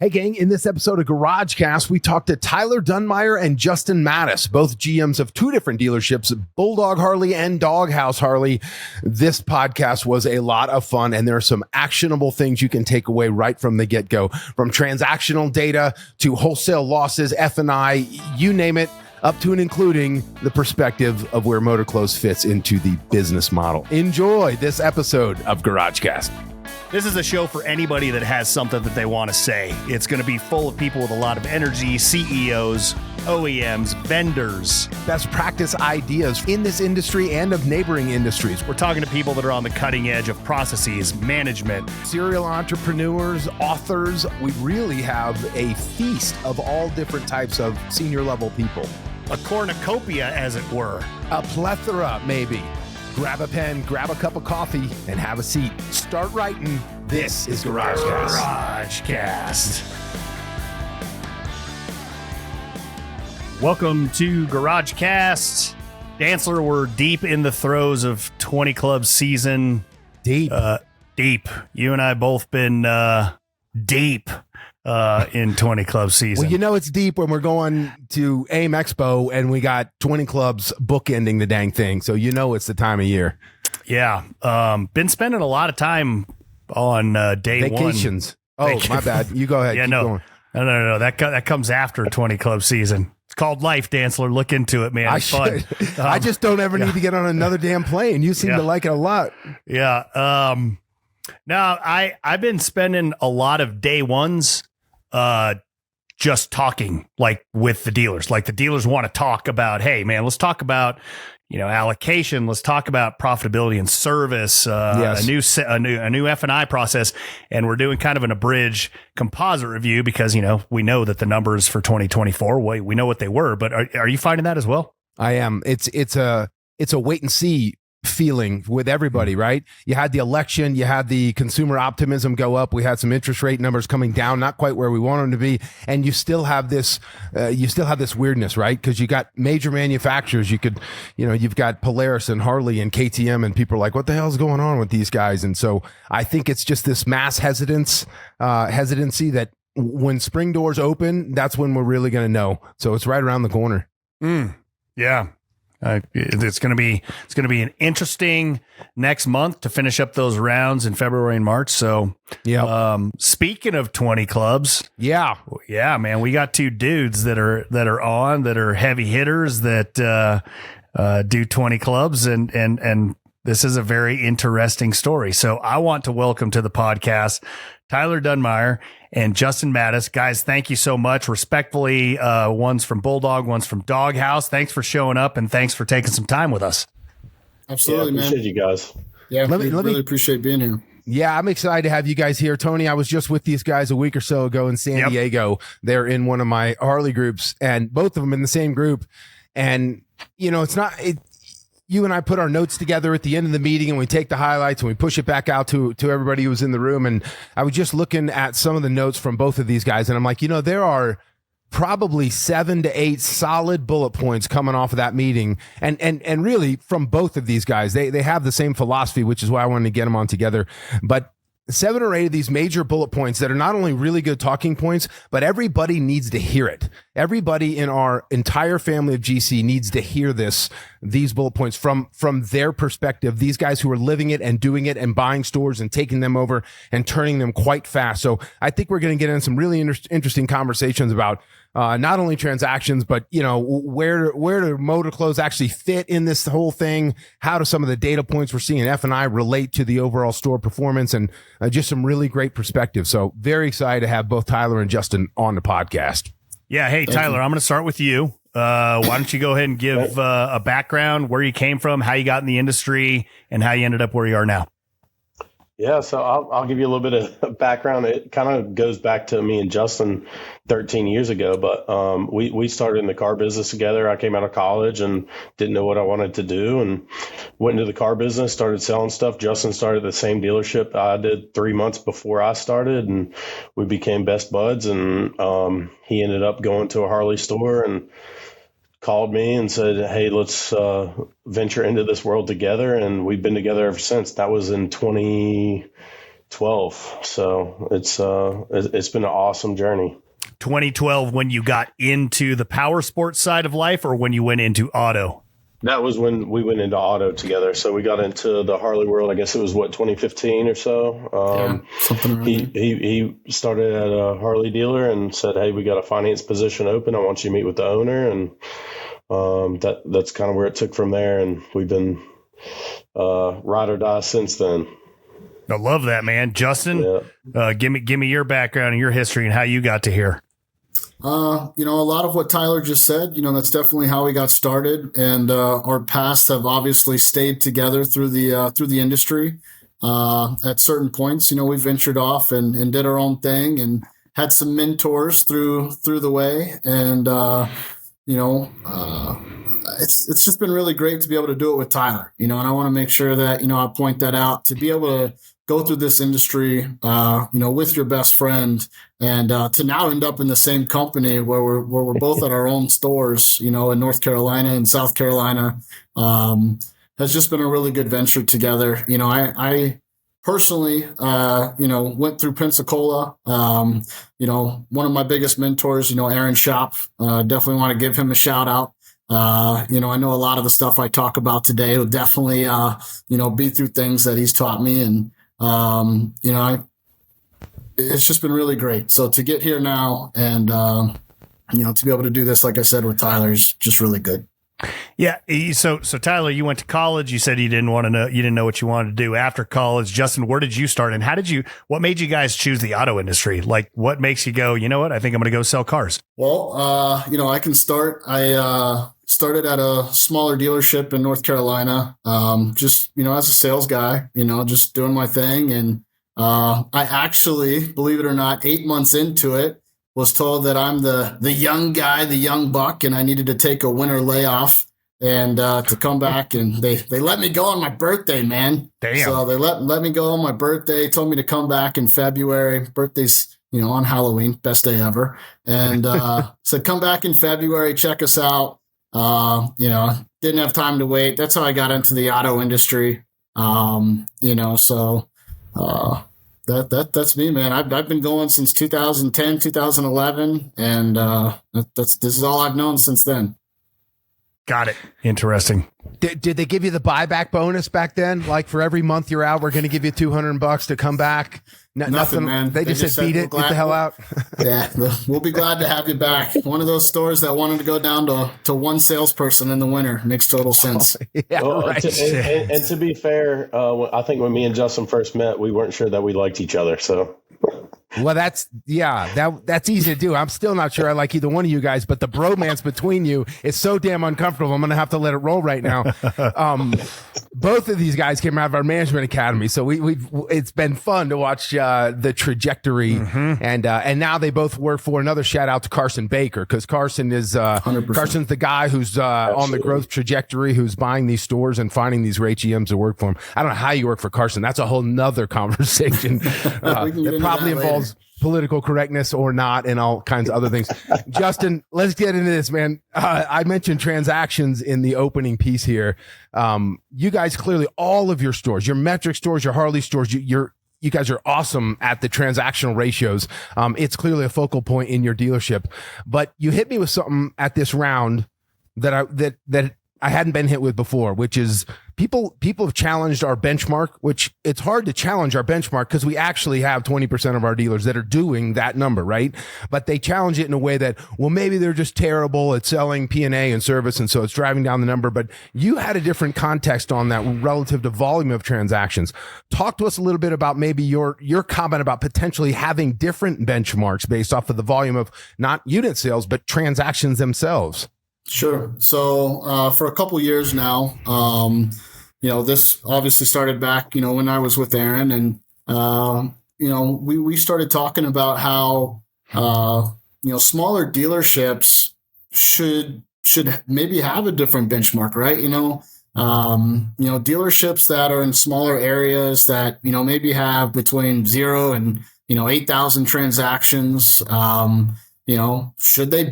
Hey, gang, in this episode of GarageCast, we talked to Tyler Dunmyer and Justin Mattis, both GMs of two different dealerships, Bulldog Harley and Doghouse Harley. This podcast was a lot of fun, and there are some actionable things you can take away right from the get-go, from transactional data to wholesale losses, F&I, you name it, up to and including the perspective of where MotorClothes fits into the business model. Enjoy this episode of GarageCast. This is a show for anybody that has something that they want to say. It's going to be full of people with a lot of energy, CEOs, OEMs, vendors. Best practice ideas in this industry and of neighboring industries. We're talking to people that are on the cutting edge of processes, management. Serial entrepreneurs, authors. We really have a feast of all different types of senior level people. A cornucopia, as it were. A plethora, maybe. Grab a pen, grab a cup of coffee, and have a seat. Start writing. This is GarageCast. GarageCast. Welcome to GarageCast. Dancler, we're deep in the throes of 20 Club season. Deep. You and I both been deep in 20 Club season. Well, you know it's deep when we're going to AIM Expo and we got 20 clubs bookending the dang thing. So you know it's the time of year. Yeah. Been spending a lot of time on day Vacations. one. Oh, my bad. You go ahead. Yeah, Keep going. No. That comes after 20 Club season. It's called life, Dancler. Look into it, man. It's fun. I just don't ever need to get on another damn plane. You seem to like it a lot. Yeah. Now I've been spending a lot of day ones just talking like with the dealers. Like the dealers want to talk about, hey man, let's talk about, allocation. Let's talk about profitability and service, yes. a new F&I process. And we're doing kind of an abridged composite review because, we know that the numbers for 2024, we know what they were, but are you finding that as well? I am. It's a wait and see feeling with everybody, right? You had the election, you had the consumer optimism go up, we had some interest rate numbers coming down, not quite where we want them to be, and you still have this weirdness, right? Because you got major manufacturers, you've got Polaris and Harley and KTM, and people are like, what the hell's going on with these guys? And so I think it's just this mass hesitancy that when spring doors open, that's when we're really going to know. So it's right around the corner. Yeah. It's going to be an interesting next month to finish up those rounds in February and March. So, speaking of 20 clubs, yeah, man, we got two dudes that are heavy hitters that do 20 clubs, and this is a very interesting story. So, I want to welcome to the podcast Tyler Dunmyer and Justin Mattis. Guys, thank you so much. Respectfully, one's from Bulldog, one's from Doghouse. Thanks for showing up, and thanks for taking some time with us. Absolutely, man. Appreciate you guys. Yeah, really appreciate being here. Yeah, I'm excited to have you guys here. Tony, I was just with these guys a week or so ago in San Diego. They're in one of my Harley groups, and both of them in the same group. And, you and I put our notes together at the end of the meeting, and we take the highlights and we push it back out to everybody who was in the room. And I was just looking at some of the notes from both of these guys, and I'm like, there are probably 7 to 8 solid bullet points coming off of that meeting. And really from both of these guys, they have the same philosophy, which is why I wanted to get them on together. But 7 or 8 of these major bullet points that are not only really good talking points, but everybody needs to hear it. Everybody in our entire family of GC needs to hear these bullet points from their perspective. These guys who are living it and doing it and buying stores and taking them over and turning them quite fast. So I think we're going to get in some really interesting conversations about not only transactions, but where do MotorClothes actually fit in this whole thing? How do some of the data points we're seeing in F&I relate to the overall store performance? And just some really great perspective. So very excited to have both Tyler and Justin on the podcast. Yeah. Hey, Tyler, I'm going to start with you. Why don't you go ahead and give a background, where you came from, how you got in the industry, and how you ended up where you are now? Yeah, so I'll give you a little bit of background. It kind of goes back to me and Justin 13 years ago, but we started in the car business together. I came out of college and didn't know what I wanted to do and went into the car business, started selling stuff. Justin started the same dealership I did 3 months before I started, and we became best buds, and he ended up going to a Harley store and called me and said, hey, let's venture into this world together. And we've been together ever since. That was in 2012. So it's been an awesome journey. 2012 when you got into the power sports side of life, or when you went into auto? That was when we went into auto together. So we got into the Harley world. I guess it was 2015 or so. Something around he started at a Harley dealer and said, "Hey, we got a finance position open. I want you to meet with the owner." And that's kind of where it took from there. And we've been ride or die since then. I love that, man. Justin, give me your background and your history and how you got to here. A lot of what Tyler just said, that's definitely how we got started, and our paths have obviously stayed together through the industry. At certain points, we ventured off and did our own thing, and had some mentors through the way, and it's just been really great to be able to do it with Tyler. And I want to make sure that I point that out, to be able to go through this industry, with your best friend, and to now end up in the same company where we're both at our own stores, in North Carolina and South Carolina, has just been a really good venture together. I personally, went through Pensacola. One of my biggest mentors, Aaron Shop, definitely want to give him a shout out. I know a lot of the stuff I talk about today will definitely, be through things that he's taught me, and it's just been really great. So to get here now and, to be able to do this, like I said, with Tyler, is just really good. Yeah. So Tyler, you went to college. You said you didn't know what you wanted to do after college. Justin, where did you start, and what made you guys choose the auto industry? Like, what makes you go, you know what, I think I'm going to go sell cars? Well, I can start. I started at a smaller dealership in North Carolina, just, as a sales guy, just doing my thing. And I actually, believe it or not, 8 months into it, was told that I'm the young guy, the young buck, and I needed to take a winter layoff and to come back. And they let me go on my birthday, man. Damn. So they let me go on my birthday, told me to come back in February. Birthday's, on Halloween, best day ever. And said, come back in February, check us out. Didn't have time to wait. That's how I got into the auto industry. That's me, man. I've been going since 2010, 2011, and this is all I've known since then. Got it. Interesting. Did they give you the buyback bonus back then? Like, for every month you're out, we're going to give you $200 to come back. Nothing, man. They just said, beat it, get the hell out. Yeah, we'll be glad to have you back. One of those stores that wanted to go down to one salesperson in the winter. Makes total sense. Yeah, right. And to be fair, I think when me and Justin first met, we weren't sure that we liked each other. So. Well, that's easy to do. I'm still not sure I like either one of you guys, but the bromance between you is so damn uncomfortable. I'm going to have to let it roll right now. Both of these guys came out of our management academy, so it's been fun to watch the trajectory, and now they both work for, another shout out to Carson Baker, because Carson is 100%. Carson's the guy who's on the growth trajectory, who's buying these stores and finding these great GMs to work for him. I don't know how you work for Carson. That's a whole nother conversation. It probably involves political correctness or not, and all kinds of other things. Justin, let's get into this, man. I mentioned transactions in the opening piece here. You guys, clearly all of your stores, your metric stores, your Harley stores, you guys are awesome at the transactional ratios. It's clearly a focal point in your dealership, but you hit me with something at this round that I hadn't been hit with before, which is people have challenged our benchmark, which it's hard to challenge our benchmark because we actually have 20% of our dealers that are doing that number, right? But they challenge it in a way that, well, maybe they're just terrible at selling P&A and service, and so it's driving down the number. But you had a different context on that relative to volume of transactions. Talk to us a little bit about maybe your comment about potentially having different benchmarks based off of the volume of not unit sales, but transactions themselves. Sure. So for a couple years now, this obviously started back, when I was with Aaron, and we started talking about how smaller dealerships should maybe have a different benchmark, right? Dealerships that are in smaller areas that maybe have between 0 and 8,000 transactions. Should they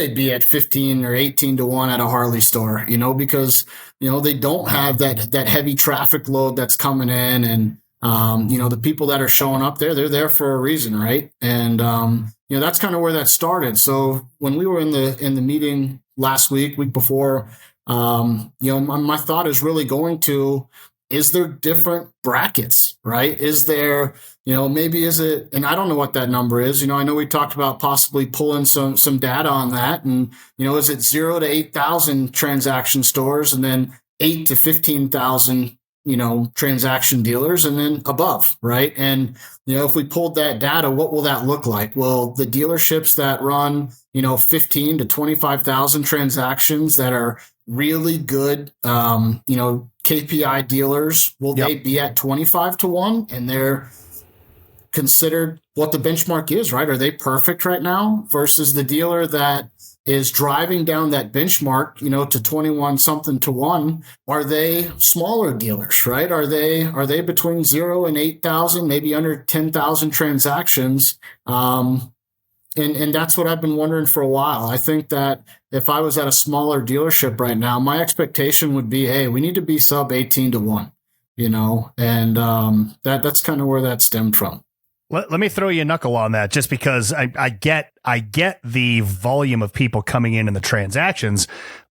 be at 15 or 18 to 1 at a Harley store, because, they don't have that heavy traffic load that's coming in, and, The people that are showing up there, they're there for a reason, right? And that's kind of where that started. So when we were in the meeting last week before, my thought is really going to, is there different brackets, right? Is there, maybe is it, and I don't know what that number is. I know we talked about possibly pulling some data on that. And, is it 0 to 8,000 transaction stores and then 8 to 15,000, transaction dealers and then above, right? And, if we pulled that data, what will that look like? Well, the dealerships that run, 15 to 25,000 transactions that are really good, KPI dealers, will they be at 25 to 1? And they're considered what the benchmark is, right? Are they perfect right now versus the dealer that is driving down that benchmark, to 21 something to 1? Are they smaller dealers, right? Are they between 0 and 8,000, maybe under 10,000 transactions? And that's what I've been wondering for a while. I think that if I was at a smaller dealership right now, my expectation would be, hey, we need to be sub 18 to 1, and that's kind of where that stemmed from. Let me throw you a knuckle on that, just because I get the volume of people coming in the transactions,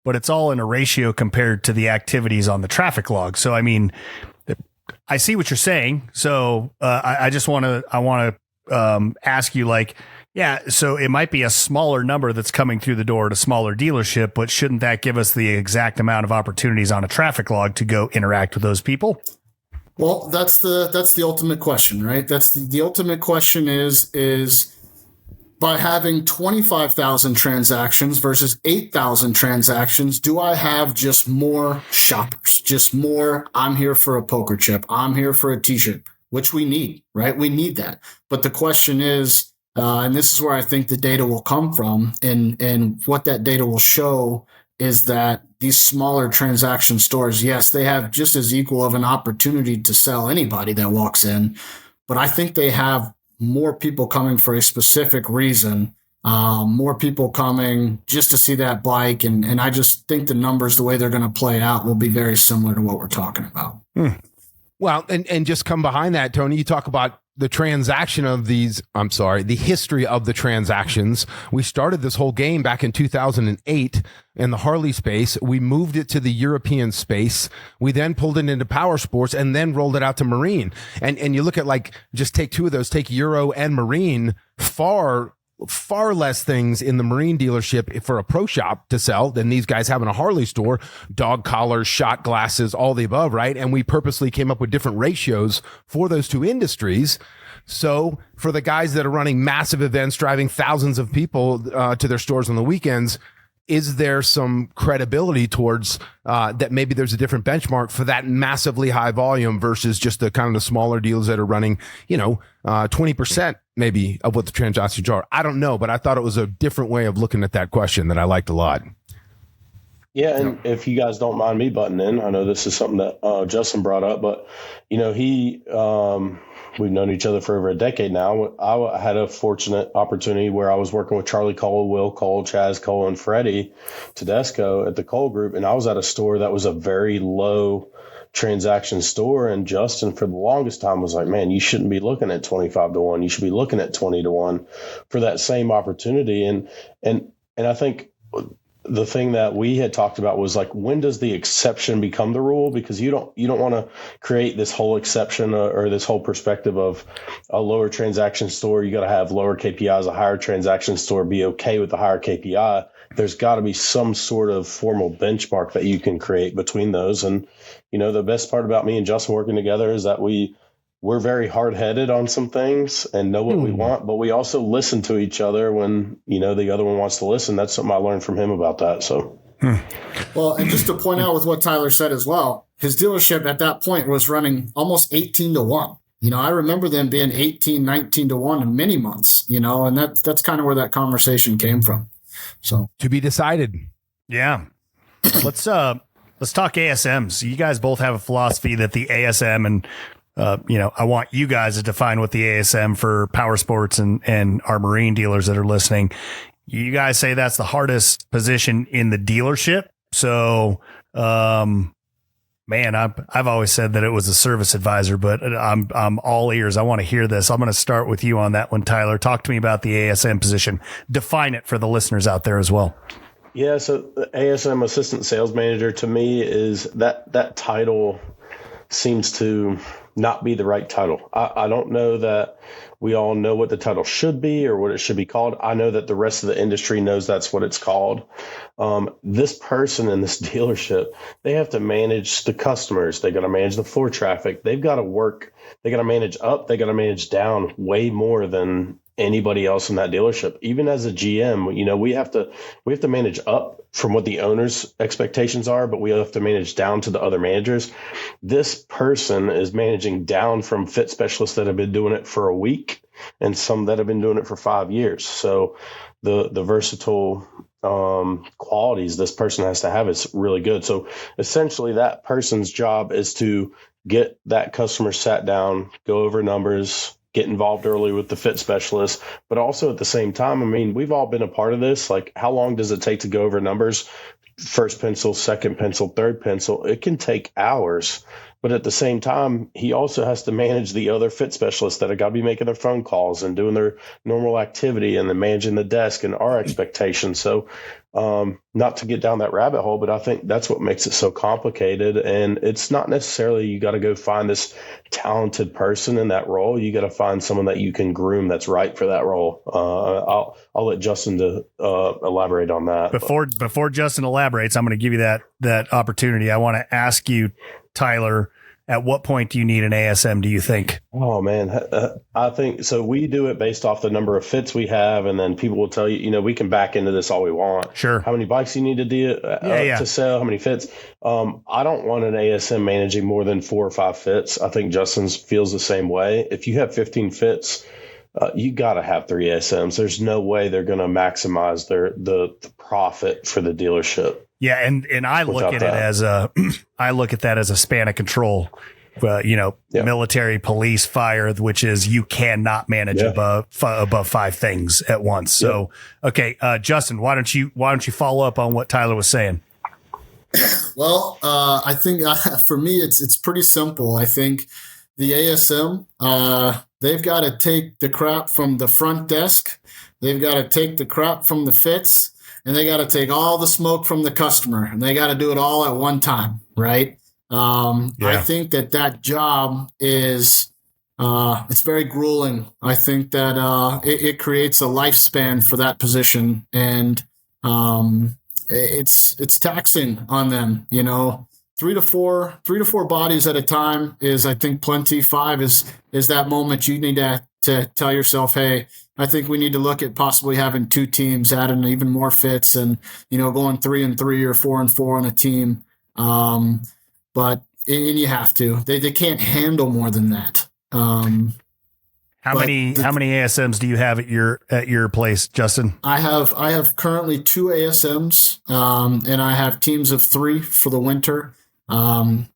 but it's all in a ratio compared to the activities on the traffic log. So, I mean, I see what you're saying. So I want to ask you, like, yeah, so it might be a smaller number that's coming through the door at a smaller dealership, but shouldn't that give us the exact amount of opportunities on a traffic log to go interact with those people? Well, that's the ultimate question, right? That's the ultimate question is by having 25,000 transactions versus 8,000 transactions, do I have just more shoppers, just more, I'm here for a poker chip, I'm here for a t-shirt, which we need, right? We need that. But the question is, and this is where I think the data will come from, and what that data will show is that these smaller transaction stores, yes, they have just as equal of an opportunity to sell anybody that walks in, but I think they have more people coming for a specific reason, more people coming just to see that bike, and I just think the numbers, the way they're going to play out, will be very similar to what we're talking about. Well, and just come behind that, Tony, you talk about the history of the transactions. We started this whole game back in 2008 in the Harley space. We moved it to the European space. We then pulled it into power sports and then rolled it out to marine. And you look at, like, just take two of those, take Euro and marine, far less things in the marine dealership for a pro shop to sell than these guys have in a Harley store. Dog collars, shot glasses, all the above, right? And we purposely came up with different ratios for those two industries. So for the guys that are running massive events, driving thousands of people to their stores on the weekends, is there some credibility towards that maybe there's a different benchmark for that massively high volume versus just the kind of the smaller deals that are running, 20% maybe of what the transactions are? I don't know, but I thought it was a different way of looking at that question that I liked a lot. Yeah, and if you guys don't mind me butting in, I know this is something that Justin brought up, but we've known each other for over a decade now. I had a fortunate opportunity where I was working with Charlie Cole, Will Cole, Chaz Cole, and Freddie Tedesco at the Cole Group, and I was at a store that was a very low transaction store, and Justin for the longest time was like, man, you shouldn't be looking at 25 to 1. You should be looking at 20 to 1 for that same opportunity. And I think the thing that we had talked about was, like, when does the exception become the rule? Because you don't want to create this whole exception or this whole perspective of a lower transaction store. You got to have lower KPIs, a higher transaction store be okay with the higher KPI. There's got to be some sort of formal benchmark that you can create between those. And, the best part about me and Justin working together is that we're very hard-headed on some things and know what we want, but we also listen to each other when, the other one wants to listen. That's something I learned from him about that. So, Well, and just to point out with what Tyler said as well, his dealership at that point was running almost 18 to 1. I remember them being 18, 19 to 1 in many months, and that's kind of where that conversation came from. So to be decided. Yeah. Let's talk ASMs. You guys both have a philosophy that the ASM, and I want you guys to define what the ASM for power sports and our marine dealers that are listening. You guys say that's the hardest position in the dealership. So, Man, I've always said that it was a service advisor, but I'm all ears. I want to hear this. I'm going to start with you on that one, Tyler. Talk to me about the ASM position. Define it for the listeners out there as well. Yeah, so the ASM assistant sales manager to me is that title seems to not be the right title. I don't know that we all know what the title should be or what it should be called. I know that the rest of the industry knows that's what it's called. This person in this dealership, they have to manage the customers. They got to manage the floor traffic. They've got to work. They got to manage up. They got to manage down way more than anybody else in that dealership. Even as a GM, we have to manage up from what the owner's expectations are, but we have to manage down to the other managers. This person is managing down from fit specialists that have been doing it for a week and some that have been doing it for 5 years. So the versatile qualities this person has to have is really good. So essentially that person's job is to get that customer sat down, go over numbers, get involved early with the fit specialist, but also at the same time, I mean, we've all been a part of this. Like, how long does it take to go over numbers? First pencil, second pencil, third pencil. It can take hours. But at the same time, he also has to manage the other fit specialists that have got to be making their phone calls and doing their normal activity and then managing the desk and our expectations. So not to get down that rabbit hole, but I think that's what makes it so complicated. And it's not necessarily you got to go find this talented person in that role. You got to find someone that you can groom that's right for that role. I'll let Justin elaborate on that. Before Justin elaborates, I'm going to give you that opportunity. I want to ask you, Tyler, at what point do you need an ASM, do you think? Oh, man. I think so. We do it based off the number of fits we have. And then people will tell you, we can back into this all we want. Sure. How many bikes you need to sell, how many fits. I don't want an ASM managing more than 4 or 5 fits. I think Justin feels the same way. If you have 15 fits, you got to have 3 ASMs. There's no way they're going to maximize the profit for the dealership. Yeah, and I look at that as a span of control. Military, police, fire, which is you cannot manage above 5 things at once. So, okay, Justin, why don't you follow up on what Tyler was saying? Well, I think for me it's pretty simple. I think the ASM they've got to take the crap from the front desk, they've got to take the crap from the fits, and they got to take all the smoke from the customer, and they got to do it all at one time, right? I think that job is it's very grueling. I think that it creates a lifespan for that position, and it's taxing on them. 3 to 4 bodies at a time is, I think, plenty. 5 is that moment you need to tell yourself, hey, I think we need to look at possibly having 2 teams, adding even more fits, and going 3 and 3 or 4 and 4 on a team. But you have to. They can't handle more than that. How many ASMs do you have at your place, Justin? I have currently 2 ASMs, and I have teams of 3 for the winter.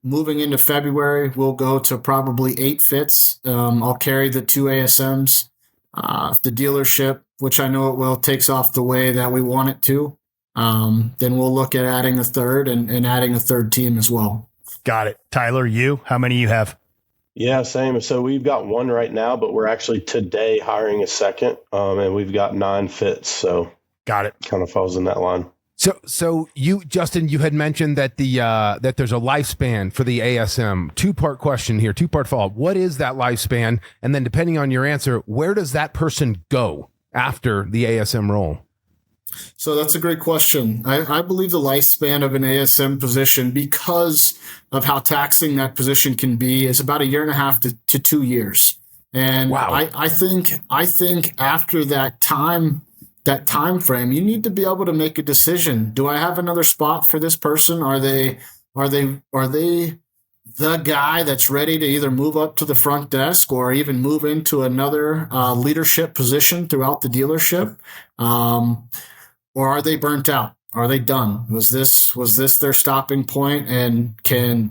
Moving into February, we'll go to probably 8 fits. I'll carry the 2 ASMs. If the dealership, which I know it will, takes off the way that we want it to, then we'll look at adding a third and adding a third team as well. Got it. Tyler, how many you have? Yeah, same. So we've got 1 right now, but we're actually today hiring a second, and we've got 9 fits. So got it. Kind of falls in that line. So you, Justin, you had mentioned that that there's a lifespan for the ASM. 2-part question here, 2-part follow-up. What is that lifespan? And then depending on your answer, where does that person go after the ASM role? So that's a great question. I believe the lifespan of an ASM position, because of how taxing that position can be, is about 1.5 to 2 years. And wow. I think after that time frame, you need to be able to make a decision. Do I have another spot for this person? Are they the guy that's ready to either move up to the front desk or even move into another leadership position throughout the dealership? Or are they burnt out? Are they done? Was this their stopping point? And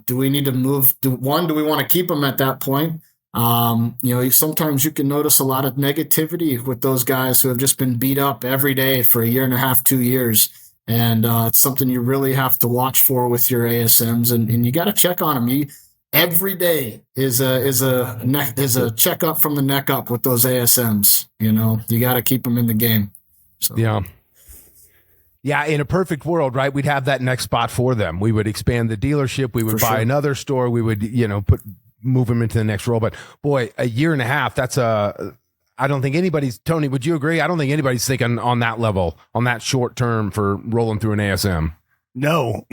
do we need to move? Do we want to keep them at that point? Sometimes you can notice a lot of negativity with those guys who have just been beat up every day for 1.5 to 2 years. And it's something you really have to watch for with your ASMs, and you got to check on them. Every day is a checkup from the neck up with those ASMs. You got to keep them in the game. So. Yeah, in a perfect world, right? We'd have that next spot for them. We would expand the dealership. We would buy another store. We would, move them into the next role. But boy, a year and a half, I don't think anybody's, Tony, would you agree? I don't think anybody's thinking on that level, on that short term for rolling through an ASM. No.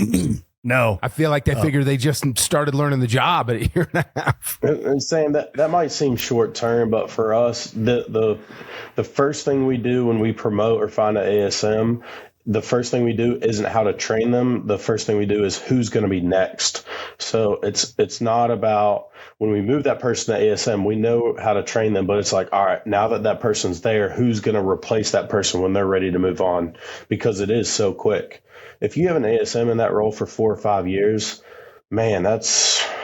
No. I feel like they figure they just started learning the job at a year and a half. And saying that might seem short term, but for us, the first thing we do when we promote or find an ASM, the first thing we do isn't how to train them. The first thing we do is who's going to be next. So it's not about when we move that person to ASM, we know how to train them, but it's like, all right, now that person's there, who's going to replace that person when they're ready to move on? Because it is so quick. If you have an ASM in that role for 4 or 5 years, man,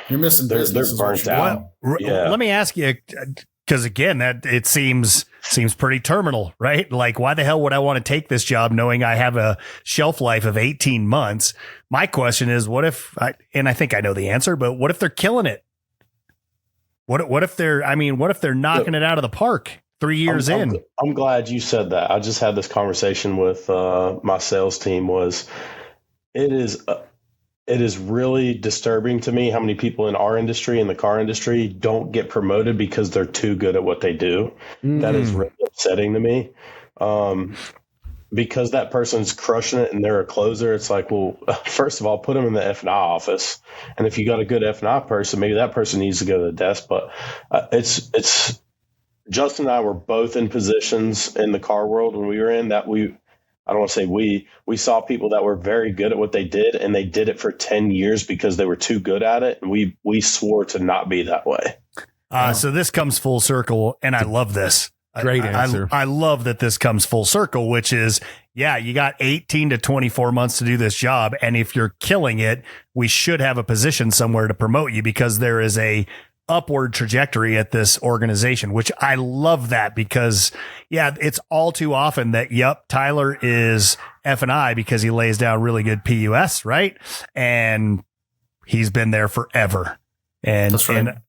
you're missing business. They're burnt out. Yeah. Let me ask you, because again, that it seems pretty terminal, right? Like, why the hell would I want to take this job knowing I have a shelf life of 18 months? My question is, what if and I think I know the answer, but what if they're killing it? What if they're knocking it out of the park 3 years in? I'm glad you said that. I just had this conversation with my sales team. It is really disturbing to me how many people in our industry, in the car industry, don't get promoted because they're too good at what they do. That is really upsetting to me. Because that person's crushing it and they're a closer, it's like, well, first of all, put them in the F&I office. And if you got a good F&I person, maybe that person needs to go to the desk. But it's Justin and I were both in positions in the car world when we were in that I don't want to say we saw people that were very good at what they did, and they did it for 10 years because they were too good at it. And we swore to not be that way. So this comes full circle, and I love this. Great answer. I love that this comes full circle, which is, you got 18 to 24 months to do this job. And if you're killing it, we should have a position somewhere to promote you, because there is a upward trajectory at this organization, which I love that, because it's all too often that, Tyler is F&I because he lays down really good PUS, right? And he's been there forever. And, that's right. And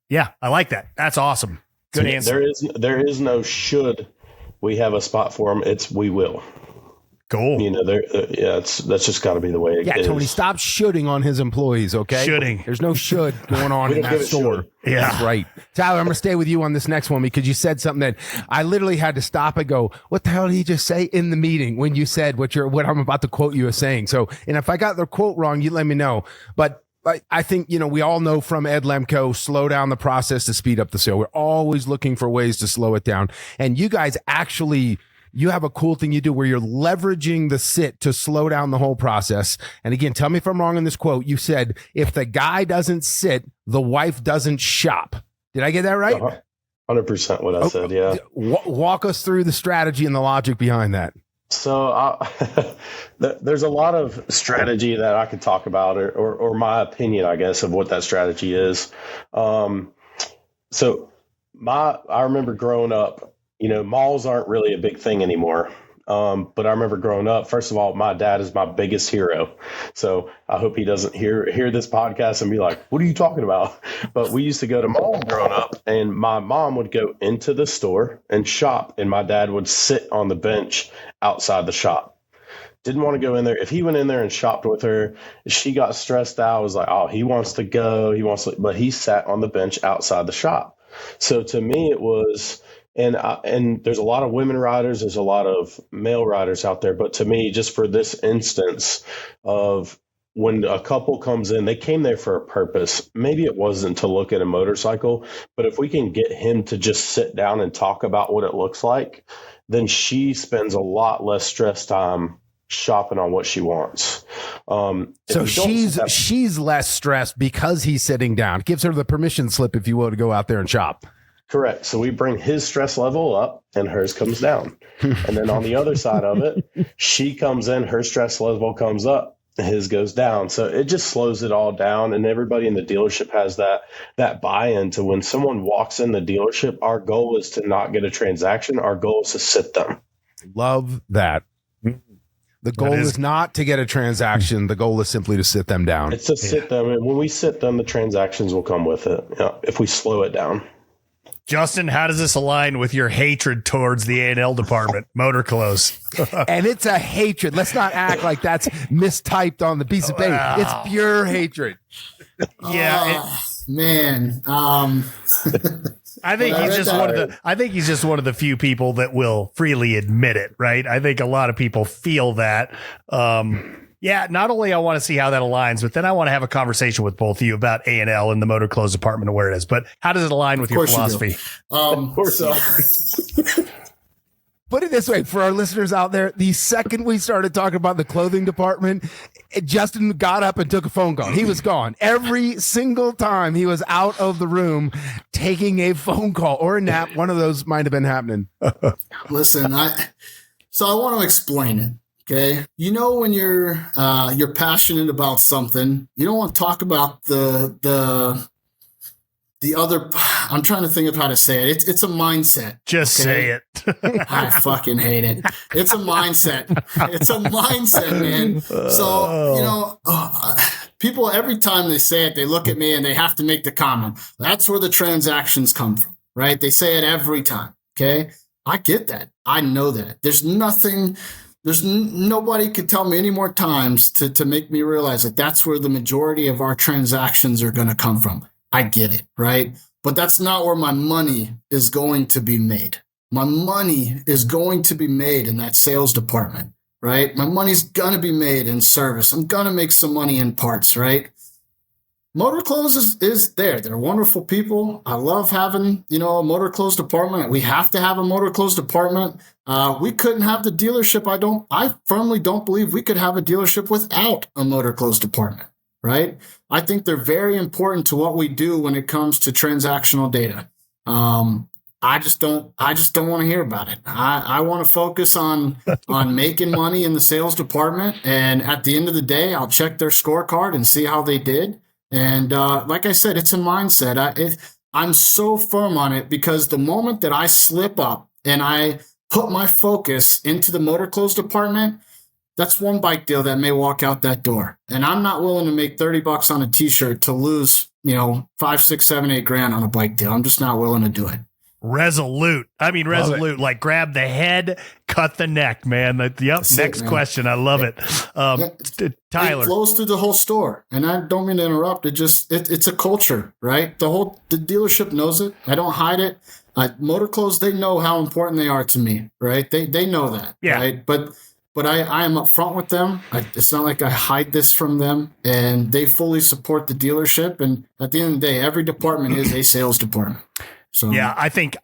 I like that. That's awesome. Good answer. There is no should we have a spot for him. It's we will. Cool. That's just got to be the way it is. Tony, stop shoulding on his employees, okay? Shoulding. There's no should going on in that store. Yeah. That's right. Tyler, I'm going to stay with you on this next one, because you said something that I literally had to stop and go, what the hell did he just say in the meeting when you said what I'm about to quote you as saying? So, and if I got the quote wrong, you let me know. But I think, we all know from Ed Lemko, slow down the process to speed up the sale. We're always looking for ways to slow it down. And you guys you have a cool thing you do where you're leveraging the sit to slow down the whole process. And again, tell me if I'm wrong in this quote. You said, if the guy doesn't sit, the wife doesn't shop. Did I get that right? 100% what I said. Yeah. Walk us through the strategy and the logic behind that. So there's a lot of strategy that I could talk about, or my opinion, I guess, of what that strategy is. So I remember growing up, malls aren't really a big thing anymore. But I remember growing up, first of all, my dad is my biggest hero. So I hope he doesn't hear this podcast and be like, what are you talking about? But we used to go to malls growing up, and my mom would go into the store and shop, and my dad would sit on the bench outside the shop. Didn't want to go in there. If he went in there and shopped with her, she got stressed out. I was like, oh, he wants to go. But he sat on the bench outside the shop. So to me, it was, and there's a lot of women riders, there's a lot of male riders out there. But to me, just for this instance of when a couple comes in, they came there for a purpose. Maybe it wasn't to look at a motorcycle, but if we can get him to just sit down and talk about what it looks like, then she spends a lot less stress time shopping on what she wants. So she's less stressed because he's sitting down. Gives her the permission slip, if you will, to go out there and shop. Correct. So we bring his stress level up and hers comes down. And then on the other side of it, she comes in, her stress level comes up, his goes down. So it just slows it all down. And everybody in the dealership has that buy-in to when someone walks in the dealership, our goal is to not get a transaction. Our goal is to sit them. Love that. The goal is not to get a transaction. The goal is simply to sit them down. It's to sit them, and when we sit them, the transactions will come with it. If we slow it down. Justin, how does this align with your hatred towards the A&L department, motor clothes? And it's a hatred. Let's not act like that's mistyped on the piece of paper. Wow. It's pure hatred. Yeah, man. I think he's just one of the few people that will freely admit it, right? I think a lot of people feel that. Not only I want to see how that aligns, but then I want to have a conversation with both of you about A&L and the motor clothes department and where it is. But how does it align with your philosophy? Of course. Put it this way, for our listeners out there, the second we started talking about the clothing department, Justin got up and took a phone call. He was gone. Every single time he was out of the room taking a phone call or a nap. One of those might have been happening. Listen, I want to explain it. Okay. You know, when you're passionate about something, you don't want to talk about the other. I'm trying to think of how to say it. It's a mindset. Just say it. I fucking hate it. It's a mindset. It's a mindset, man. So, people, every time they say it, they look at me and they have to make the comment. That's where the transactions come from, right? They say it every time. Okay. I get that. I know that. Nobody could tell me any more times to make me realize that that's where the majority of our transactions are going to come from. I get it, right? But that's not where my money is going to be made. My money is going to be made in that sales department, right? My money's going to be made in service. I'm going to make some money in parts, right? Motor Clothes is there. They're wonderful people. I love having, a motor clothes department. We have to have a motor clothes department. We couldn't have the dealership. I firmly don't believe we could have a dealership without a motor clothes department, right? I think they're very important to what we do when it comes to transactional data. I just don't want to hear about it. I want to focus on making money in the sales department. And at the end of the day, I'll check their scorecard and see how they did. And like I said, it's a mindset. I'm so firm on it because the moment that I slip up and I put my focus into the motor clothes department, that's one bike deal that may walk out that door. And I'm not willing to make $30 on a t-shirt to lose, 5, 6, 7, 8 grand on a bike deal. I'm just not willing to do it. Resolute. Like grab the head, cut the neck, man. Next question. I love it. Tyler. It flows through the whole store. And I don't mean to interrupt. It's a culture, right? The dealership knows it. I don't hide it. Motor Clothes, they know how important they are to me, right? They know that, right? But I am upfront with them. It's not like I hide this from them, and they fully support the dealership. And at the end of the day, every department is a sales department. So yeah, I think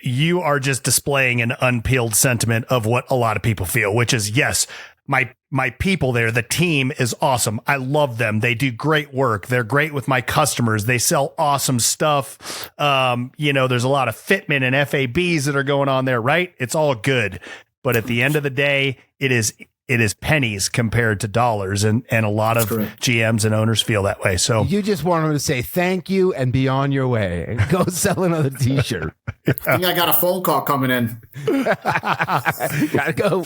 you are just displaying an unpeeled sentiment of what a lot of people feel, which is, yes, my people there, the team is awesome. I love them. They do great work. They're great with my customers. They sell awesome stuff. There's a lot of fitment and FABs that are going on there, right? It's all good. But at the end of the day, it is pennies compared to dollars. And a lot of GMs and owners feel that way. So you just want them to say thank you and be on your way and go sell another t-shirt. I think I got a phone call coming in. Gotta go.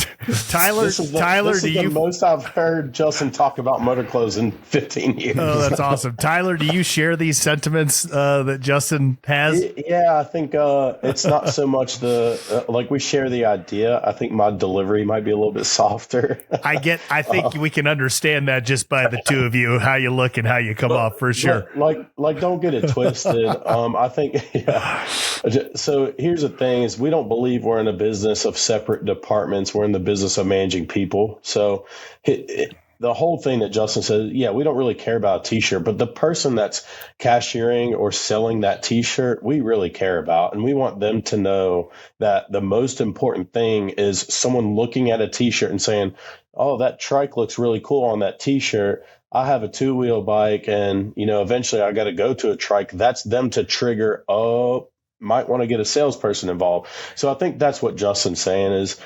Tyler, this is the most I've heard Justin talk about motor clothes in 15 years. Oh, that's awesome. Tyler, do you share these sentiments that Justin has? Yeah, I think it's not so much we share the idea. I think my delivery might be a little bit softer. I think we can understand that just by the two of you, how you look and how you come off, for sure. Like don't get it twisted. I think, yeah. So here's the thing is we don't believe we're in a business of separate departments. We're in the business of managing people. So the whole thing that Justin said, yeah, we don't really care about a t-shirt, but the person that's cashiering or selling that t-shirt, we really care about. And we want them to know that the most important thing is someone looking at a t-shirt and saying, oh, that trike looks really cool on that t-shirt. I have a 2-wheel bike and, eventually I got to go to a trike. That's them to trigger, oh, might want to get a salesperson involved. So I think that's what Justin's saying is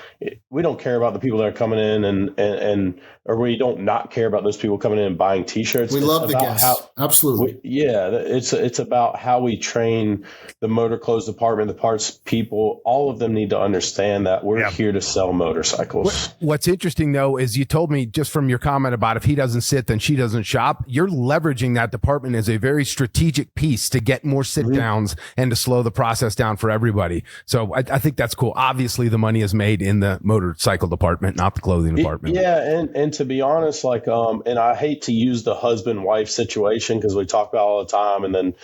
we don't care about the people that are coming in and or we don't not care about those people coming in and buying T-shirts. We love the guests. Absolutely. It's about how we train the motor clothes department, the parts people. All of them need to understand that we're here to sell motorcycles. What's interesting, though, is you told me just from your comment about if he doesn't sit, then she doesn't shop. You're leveraging that department as a very strategic piece to get more sit-downs and to slow the process down for everybody. So I think that's cool. Obviously, the money is made in the motorcycle department, not the clothing department. And to be honest, like, and I hate to use the husband-wife situation because we talk about it all the time, and then,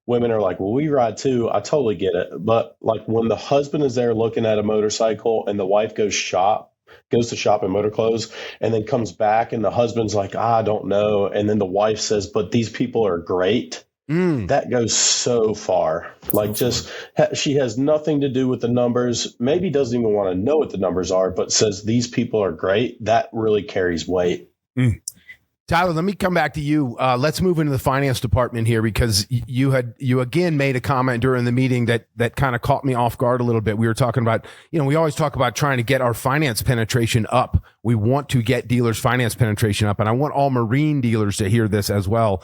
women are like, well, we ride too. I totally get it. But like when the husband is there looking at a motorcycle and the wife goes to shop in motor clothes and then comes back and the husband's like, I don't know. And then the wife says, but these people are great. That goes so far. Like she has nothing to do with the numbers, maybe doesn't even want to know what the numbers are, but says these people are great. That really carries weight. Tyler, let me come back to you. Let's move into the finance department here because you again made a comment during the meeting that kind of caught me off guard a little bit. We were talking about, we always talk about trying to get our finance penetration up. We want to get dealers' finance penetration up, and I want all marine dealers to hear this as well.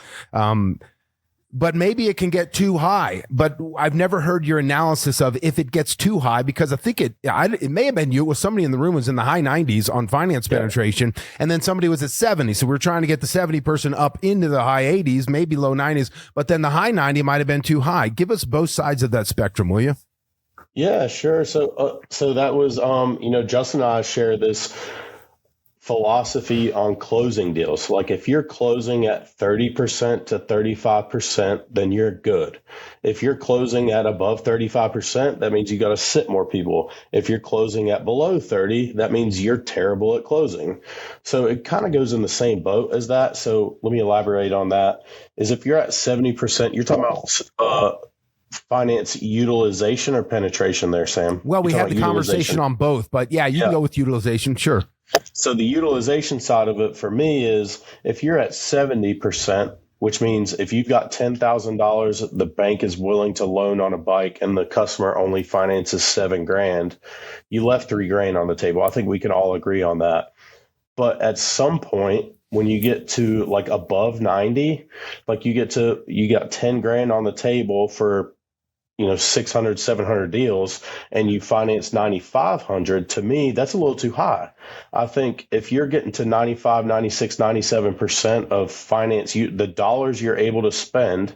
But maybe it can get too high. But I've never heard your analysis of if it gets too high, because I think it may have been you. It was somebody in the room was in the high 90s on finance penetration, and then somebody was at 70. So we're trying to get the 70 person up into the high 80s, maybe low 90s. But then the high 90 might have been too high. Give us both sides of that spectrum, will you? Yeah, sure. So that was, Justin and I share this philosophy on closing deals. Like if you're closing at 30% to 35%, then you're good. If you're closing at above 35%, that means you got to sit more people. If you're closing at below 30, that means you're terrible at closing. So it kind of goes in the same boat as that. So let me elaborate on that. Is if you're at 70%, you're talking about finance utilization or penetration there, Sam? Well, we had the conversation on both, but you can go with utilization. Sure. So the utilization side of it for me is if you're at 70%, which means if you've got $10,000, the bank is willing to loan on a bike and the customer only finances $7,000, you left $3,000 on the table. I think we can all agree on that. But at some point, when you get to like above 90, like you got $10,000 on the table for 600, 700 deals and you finance 9,500, to me, that's a little too high. I think if you're getting to 95, 96, 97% of finance, the dollars you're able to spend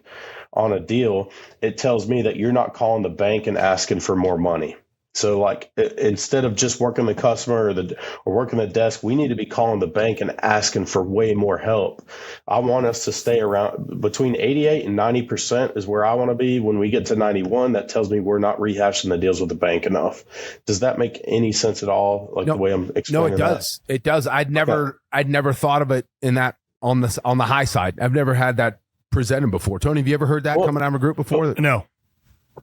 on a deal, it tells me that you're not calling the bank and asking for more money. So like instead of just working the customer or working the desk, we need to be calling the bank and asking for way more help. I want us to stay around between 88 and 90% is where I want to be. When we get to 91, that tells me we're not rehashing the deals with the bank enough. Does that make any sense at all? Like the way I'm explaining? No, it does. It does. I'd never thought of it in that on the high side. I've never had that presented before. Tony, have you ever heard that coming out of a group before? No.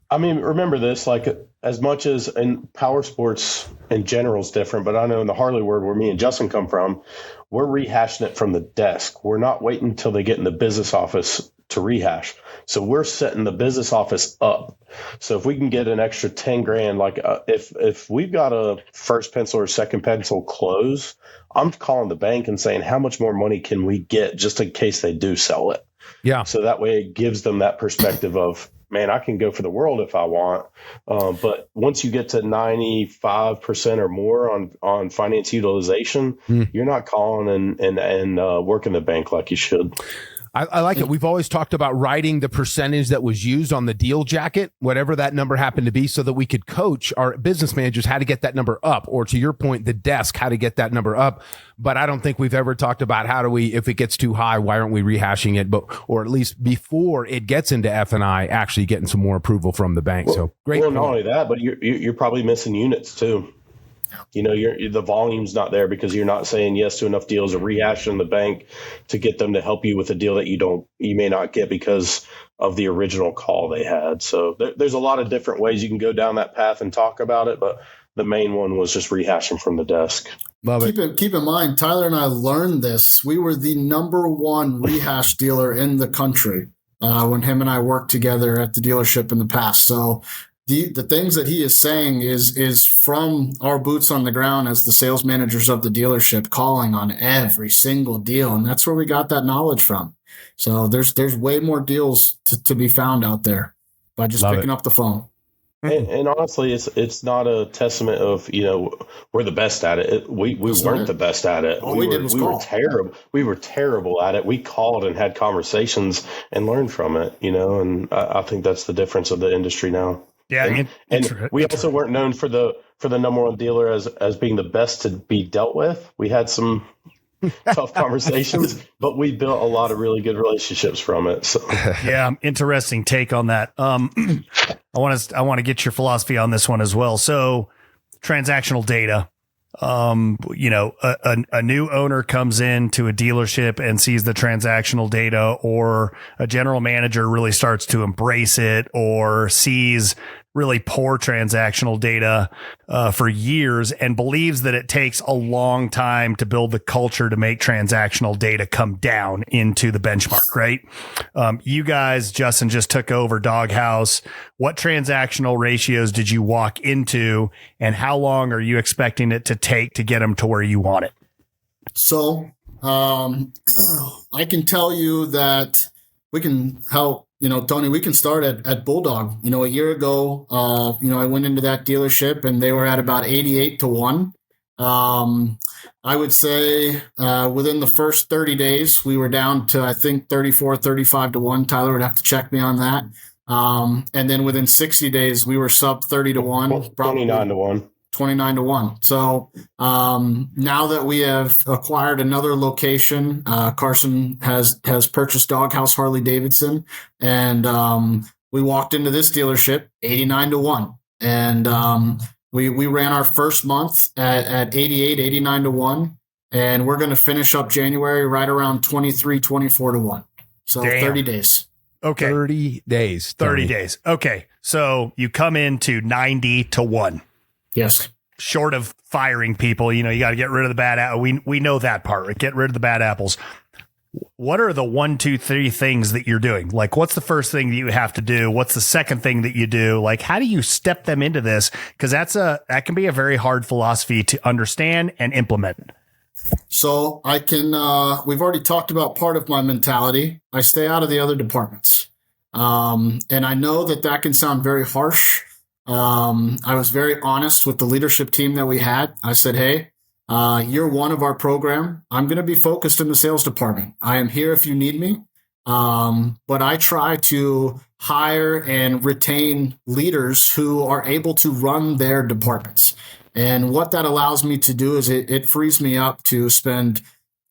I mean, remember this, like as much as in power sports in general is different, but I know in the Harley world where me and Justin come from, we're rehashing it from the desk. We're not waiting until they get in the business office to rehash. So we're setting the business office up. So if we can get an extra $10,000, like if we've got a first pencil or second pencil close, I'm calling the bank and saying, how much more money can we get just in case they do sell it? Yeah. So that way it gives them that perspective of, man, I can go for the world if I want. But once you get to 95% or more on finance utilization, you're not calling and working the bank like you should. I like it. We've always talked about writing the percentage that was used on the deal jacket, whatever that number happened to be, so that we could coach our business managers how to get that number up, or to your point, the desk, how to get that number up. But I don't think we've ever talked about how do we, if it gets too high, why aren't we rehashing it? But, or at least before it gets into F&I, actually getting some more approval from the bank. So great. Well, not only that, but you're probably missing units too. The volume's not there because you're not saying yes to enough deals or rehashing the bank to get them to help you with a deal that you may not get because of the original call they had. So there's a lot of different ways you can go down that path and talk about it, but the main one was just rehashing from the desk. Love it. Keep in mind, Tyler and I learned this. We were the number one rehash dealer in the country. when him and I worked together at the dealership in the past. So the things that he is saying is from our boots on the ground as the sales managers of the dealership, calling on every single deal. And that's where we got that knowledge from. So there's way more deals to be found out there by just picking up the phone. And honestly, it's not a testament of, we're the best at it. We weren't the best at it. All we were terrible. We were terrible at it. We called and had conversations and learned from it, and I think that's the difference of the industry now. Yeah. And we also weren't known for the number one dealer as being the best to be dealt with. We had some tough conversations, but we built a lot of really good relationships from it. So. Yeah, interesting take on that. I want to get your philosophy on this one as well. So, transactional data. A new owner comes into a dealership and sees the transactional data, or a general manager really starts to embrace it, or sees really poor transactional data for years and believes that it takes a long time to build the culture to make transactional data come down into the benchmark, right? You guys, Justin, just took over Doghouse. What transactional ratios did you walk into, and how long are you expecting it to take to get them to where you want it? So I can tell you that we can help. Tony, we can start at Bulldog. A year ago, I went into that dealership and they were at about 88-1. I would say within the first 30 days, we were down to, I think, 35-1. Tyler would have to check me on that. And then within 60 days, we were sub 30-1. 29-1. 29-1. So now that we have acquired another location, Carson has purchased Doghouse Harley Davidson, and we walked into this dealership 89-1, and we ran our first month at 89-1, and we're going to finish up January right around 24-1. So Damn. 30 days. Okay, 30 days. 30 days. Okay, so you come into 90-1. Yes. Short of firing people, you got to get rid of the bad apples. We know that part, right? Get rid of the bad apples. What are the 1, 2, 3 things that you're doing? Like, what's the first thing that you have to do? What's the second thing that you do? Like, how do you step them into this? Because that can be a very hard philosophy to understand and implement. So I can, we've already talked about part of my mentality. I stay out of the other departments. And I know that can sound very harsh. I was very honest with the leadership team that we had. I said, hey, year one of our program, I'm going to be focused in the sales department. I am here if you need me. But I try to hire and retain leaders who are able to run their departments. And what that allows me to do is it frees me up to spend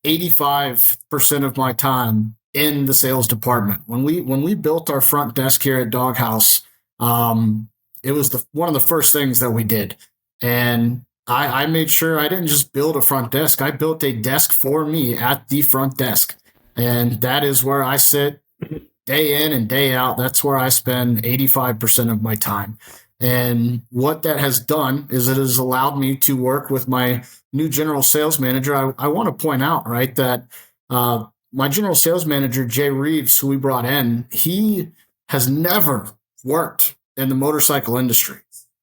85% of my time in the sales department. When we built our front desk here at Doghouse, it was one of the first things that we did. And I made sure I didn't just build a front desk. I built a desk for me at the front desk. And that is where I sit day in and day out. That's where I spend 85% of my time. And what that has done is it has allowed me to work with my new general sales manager. I want to point out, right, that my general sales manager, Jay Reeves, who we brought in, he has never worked in the motorcycle industry,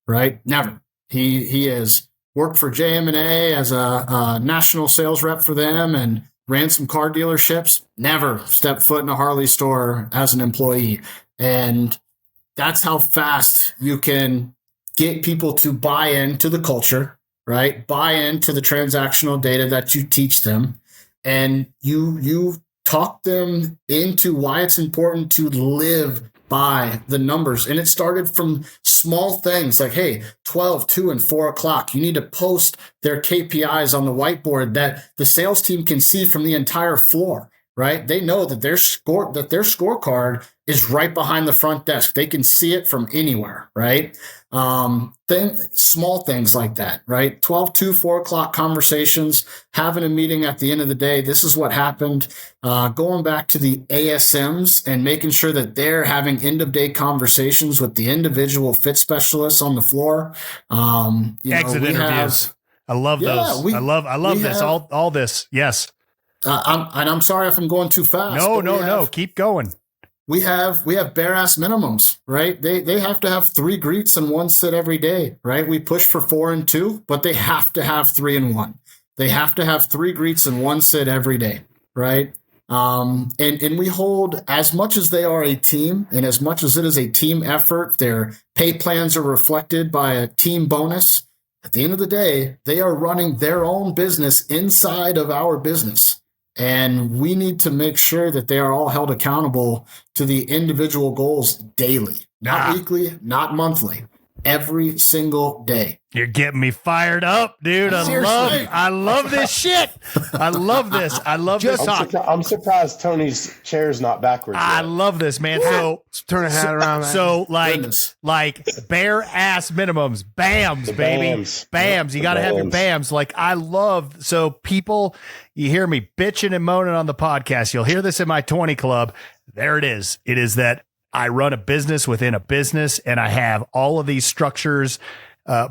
right? Never. He has worked for JM&A as a national sales rep for them and ran some car dealerships. Never stepped foot in a Harley store as an employee. And that's how fast you can get people to buy into the culture, right? Buy into the transactional data that you teach them. And you talk them into why it's important to live by the numbers. And it started from small things like, hey, 12, 2, and 4 o'clock, you need to post their KPIs on the whiteboard that the sales team can see from the entire floor, right? They know that their scorecard is right behind the front desk. They can see it from anywhere, right? Small things like that, right? 12, 2, 4 o'clock conversations, having a meeting at the end of the day. This is what happened. Going back to the ASMs and making sure that they're having end of day conversations with the individual fit specialists on the floor. Exit interviews. I love those. I love this. All this. Yes. I'm sorry if I'm going too fast. No. Keep going. we have bare ass minimums, right? They have to have 3 greets and 1 sit every day, right? We push for 4 and 2, but they have to have 3 and 1. They have to have 3 greets and 1 sit every day, right? And we hold, as much as they are a team and as much as it is a team effort, their pay plans are reflected by a team bonus. At the end of the day, they are running their own business inside of our business. And we need to make sure that they are all held accountable to the individual goals daily, not weekly, not monthly, every single day. You're getting me fired up, dude. I love this shit. I love this. I love this talk. I'm surprised Tony's chair's not backwards yet. I love this, man. So turn a hat around. So like bare ass minimums, BAMs, The baby, BAMs. You got to have your BAMs. Like I love. So people, you hear me bitching and moaning on the podcast. You'll hear this in my 20 club. There it is. It is that I run a business within a business, and I have all of these structures.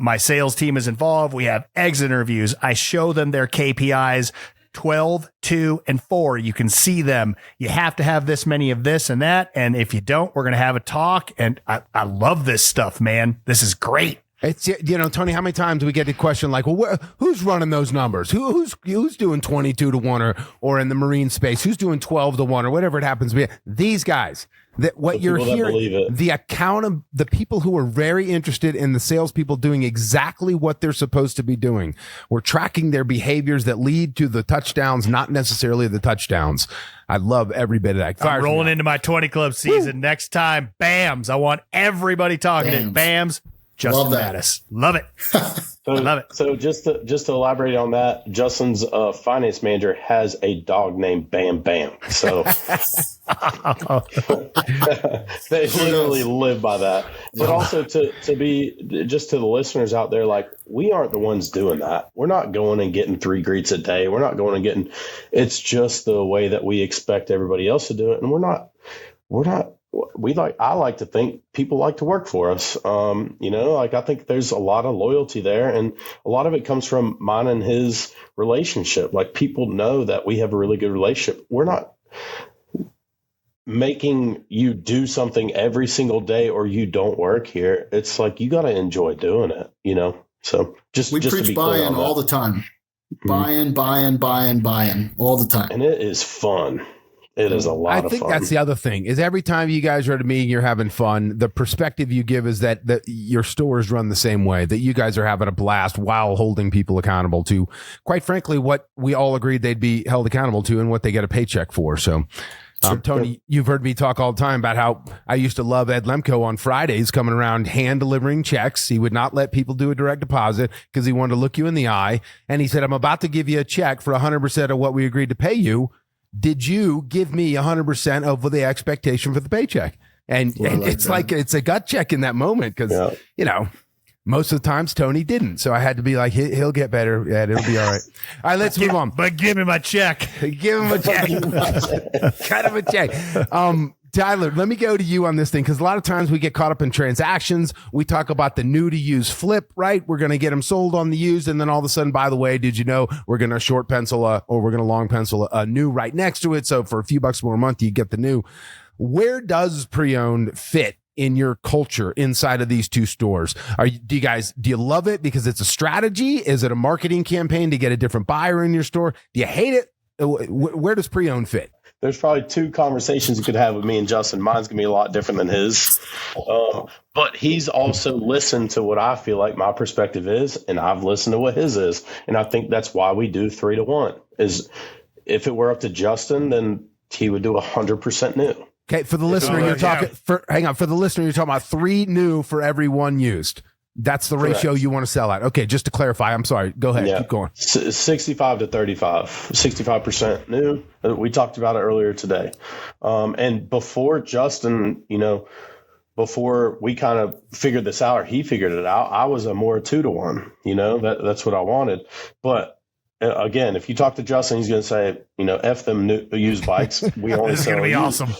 My sales team is involved. We have exit interviews. I show them their KPIs, 12, 2, and 4. You can see them. You have to have this many of this and that. And if you don't, we're going to have a talk. And I love this stuff, man. This is great. It's, Tony, how many times do we get the question like, well, who's running those numbers? Who's doing 22 to 1 or in the marine space? Who's doing 12 to 1 or whatever it happens to be? These guys. That what you're hearing, the people who are very interested in the salespeople doing exactly what they're supposed to be doing. We're tracking their behaviors that lead to the touchdowns, not necessarily the touchdowns. I love every bit of that. I'm rolling into my 20 club season. Woo. Next time, BAMs. I want everybody talking to BAMs. Justin Mattis. Love it. I love it. So just to elaborate on that, Justin's finance manager has a dog named Bam Bam. So they literally live by that. But also to be just to the listeners out there, like we aren't the ones doing that. We're not going and getting 3 greets a day. We're not going and getting. It's just the way that we expect everybody else to do it, and we're not. I like to think people like to work for us. I think there's a lot of loyalty there, and a lot of it comes from mine and his relationship. Like people know that we have a really good relationship. We're not making you do something every single day or you don't work here. It's like, you got to enjoy doing it, So we preach buy-in all the time. Buy-in all the time. And it is fun. It is a lot of fun. I think that's the other thing is every time you guys are at a meeting, you're having fun. The perspective you give is that your stores run the same way, that you guys are having a blast while holding people accountable to, quite frankly, what we all agreed they'd be held accountable to and what they get a paycheck for. So, Tony, you've heard me talk all the time about how I used to love Ed Lemko on Fridays coming around hand delivering checks. He would not let people do a direct deposit because he wanted to look you in the eye. And he said, I'm about to give you a check for 100% of what we agreed to pay you. Did you give me 100% of the expectation for the paycheck? And it's like it's a gut check in that moment because, most of the times Tony didn't. So I had to be like, he'll get better. Yeah, it'll be all right. All right, let's move on. But give him a check. Give him a check. Cut him a check. Tyler, let me go to you on this thing because a lot of times we get caught up in transactions. We talk about the new to used flip, right? We're going to get them sold on the used. And then all of a sudden, by the way, did you know we're going to short pencil or we're going to long pencil a new right next to it. So for a few bucks more a month, you get the new. Where does pre-owned fit in your culture inside of these two stores? Do you love it because it's a strategy? Is it a marketing campaign to get a different buyer in your store? Do you hate it? Where does pre-owned fit? There's probably 2 conversations you could have with me and Justin. Mine's going to be a lot different than his. But he's also listened to what I feel like my perspective is, and I've listened to what his is. And I think that's why we do 3 to 1. Is if it were up to Justin, then he would do 100% new. Okay, for the listener, you're talking. For the listener, you're talking about 3 new for every 1 used. That's the ratio you want to sell at. Okay, just to clarify, I'm sorry. Go ahead. Keep going. 65 to 35, 65% new. We talked about it earlier today. And before Justin, before we kind of figured this out, or he figured it out, I was a more 2 to 1. That's what I wanted. But again, if you talk to Justin, he's going to say, F them new used bikes. We only This is going to be awesome.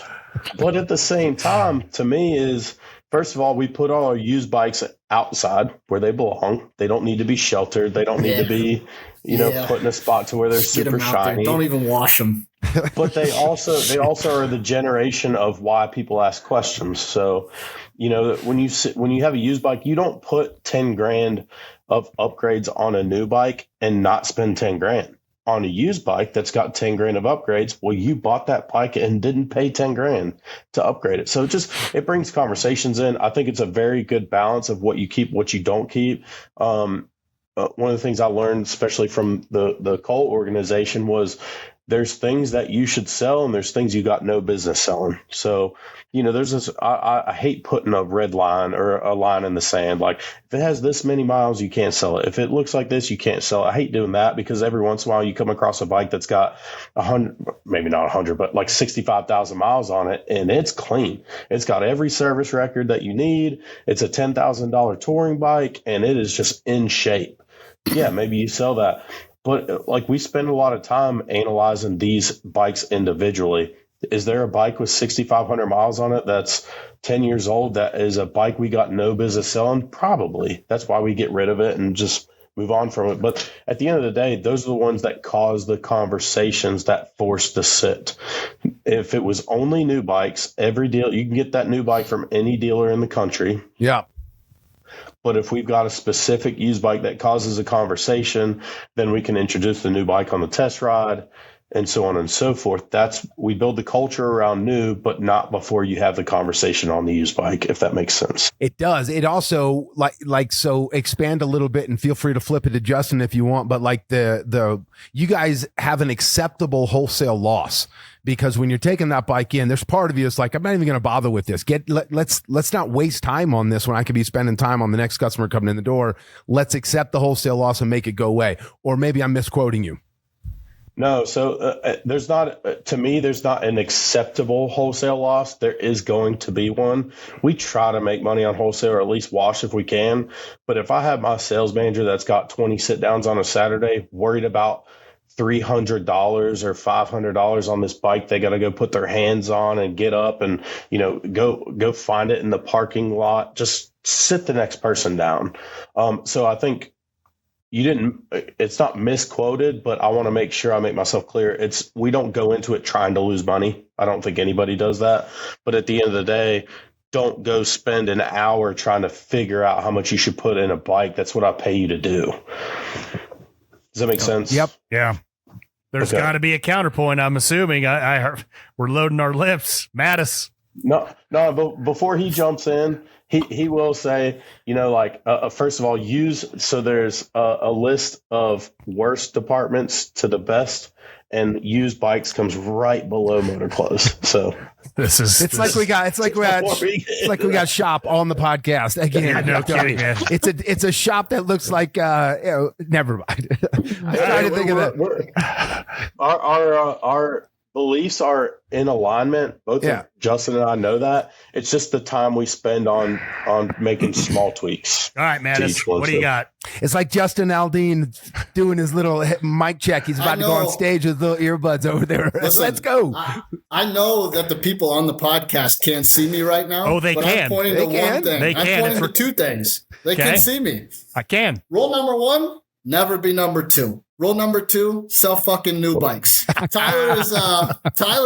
But at the same time, to me is, First of all, we put all our used bikes outside where they belong. They don't need to be sheltered. They don't need to be, put in a spot to where they're super shiny. Don't even wash them. But they also are the generation of why people ask questions. So, when you have a used bike, you don't put 10 grand of upgrades on a new bike and not spend 10 grand. On a used bike that's got 10 grand of upgrades, well, you bought that bike and didn't pay 10 grand to upgrade it. So it brings conversations in. I think it's a very good balance of what you keep, what you don't keep. One of the things I learned, especially from the Colt organization, was there's things that you should sell and there's things you got no business selling. So, there's this, I hate putting a red line or a line in the sand. Like if it has this many miles, you can't sell it. If it looks like this, you can't sell it. I hate doing that because every once in a while you come across a bike that's got 100, maybe not 100, but like 65,000 miles on it. And it's clean. It's got every service record that you need. It's a $10,000 touring bike and it is just in shape. Yeah, maybe you sell that. But like we spend a lot of time analyzing these bikes individually. Is there a bike with 6,500 miles on it that's 10 years old that is a bike we got no business selling? Probably. That's why we get rid of it and just move on from it. But at the end of the day, those are the ones that cause the conversations that force the sit. If it was only new bikes, every deal, you can get that new bike from any dealer in the country. Yeah. But if we've got a specific used bike that causes a conversation, then we can introduce the new bike on the test ride and so on and so forth. We build the culture around new, but not before you have the conversation on the used bike, if that makes sense. It does. It also so expand a little bit and feel free to flip it to Justin if you want. But like you guys have an acceptable wholesale loss. Because when you're taking that bike in, there's part of you that's like, I'm not even going to bother with this. Let's not waste time on this when I could be spending time on the next customer coming in the door. Let's accept the wholesale loss and make it go away. Or maybe I'm misquoting you. No, so there's not an acceptable wholesale loss. There is going to be one. We try to make money on wholesale or at least wash if we can. But if I have my sales manager that's got 20 sit downs on a Saturday worried about $300 or $500 on this bike they got to go put their hands on and get up and go find it in the parking lot, just sit the next person down. So I think it's not misquoted, but I want to make sure I make myself clear. We don't go into it trying to lose money. I don't think anybody does that. But at the end of the day, don't go spend an hour trying to figure out how much you should put in a bike. That's what I pay you to do. Does that make sense? Yep. Yeah. There's got to be a counterpoint. I'm assuming I heard we're loading our lips. Mattis. No, but before he jumps in, he will say, first of all, there's a list of worst departments to the best, and used bikes comes right below motor clothes. So it's like we got shop on the podcast again. Yeah, no kidding, man. It's a shop that looks like never mind. I'm trying to think of that. Our beliefs are in alignment. Both of Justin and I know that. It's just the time we spend on making small tweaks. All right, Mattis, what do you got? It's like Justin Aldean doing his little mic check. He's about to go on stage with little earbuds over there. Listen, let's go. I know that the people on the podcast can't see me right now. Oh, they can. I'm pointing to one thing. They can. I'm pointing to two things. They can see me. I can. Rule number one, never be number two. Rule number two, sell fucking new bikes. Tyler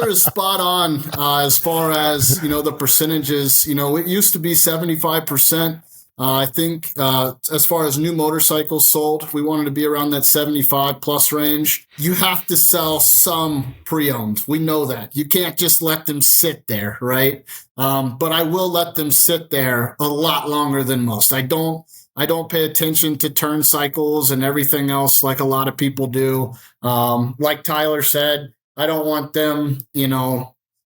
is spot on as far as, the percentages. It used to be 75%. I think as far as new motorcycles sold, we wanted to be around that 75 plus range. You have to sell some pre-owned. We know that. You can't just let them sit there, right? But I will let them sit there a lot longer than most. I don't pay attention to turn cycles and everything else like a lot of people do. Like Tyler said, I don't want them,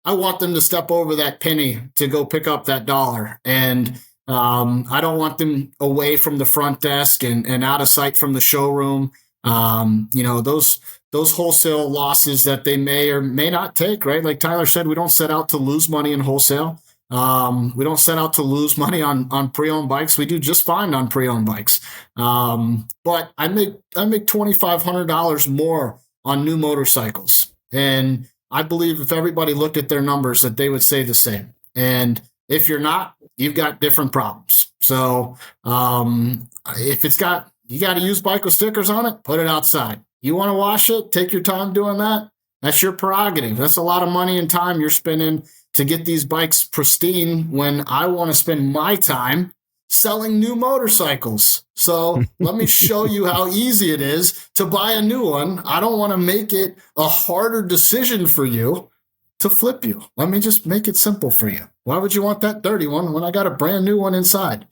I want them to step over that penny to go pick up that dollar. And I don't want them away from the front desk and out of sight from the showroom. Those wholesale losses that they may or may not take, right? Like Tyler said, we don't set out to lose money in wholesale. We don't set out to lose money on pre-owned bikes. We do just fine on pre-owned bikes. But I make $2,500 more on new motorcycles. And I believe if everybody looked at their numbers that they would say the same. And If you're not, you've got different problems. So if you got a used bike with stickers on it, put it outside. You want to wash it, take your time doing that. That's your prerogative. That's a lot of money and time you're spending to get these bikes pristine when I want to spend my time selling new motorcycles. So let me show you how easy it is to buy a new one. I don't want to make it a harder decision for you to flip you. Let me just make it simple for you. Why would you want that dirty one when I got a brand new one inside?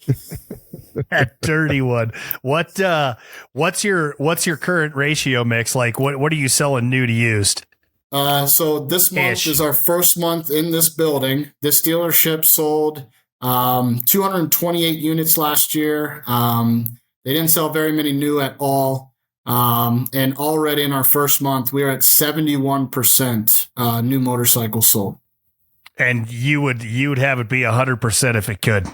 That dirty one. What's your current ratio mix? Like what are you selling new to used? So this month is our first month in this building. This dealership sold 228 units last year. They didn't sell very many new at all. And already in our first month, we are at 71% new motorcycles sold. And you would have it be 100% if it could.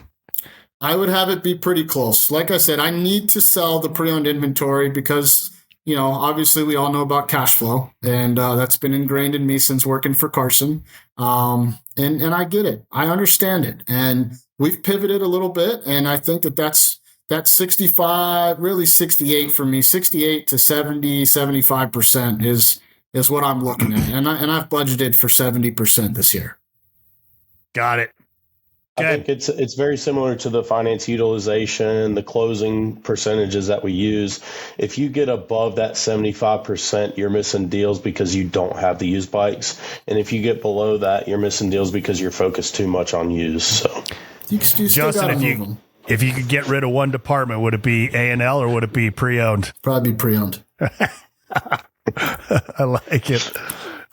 I would have it be pretty close. Like I said, I need to sell the pre-owned inventory because, obviously we all know about cash flow, and that's been ingrained in me since working for Carson. And I get it. I understand it. And we've pivoted a little bit, and I think that's 65, really 68 for me, 68 to 70, 75% is what I'm looking at. And I've budgeted for 70% this year. Got it. I think it's very similar to the finance utilization, the closing percentages that we use. If you get above that 75%, you're missing deals because you don't have the used bikes. And if you get below that, you're missing deals because you're focused too much on used. So, you still Justin, if you could get rid of one department, would it be A&L or would it be pre-owned? Probably pre-owned. I like it.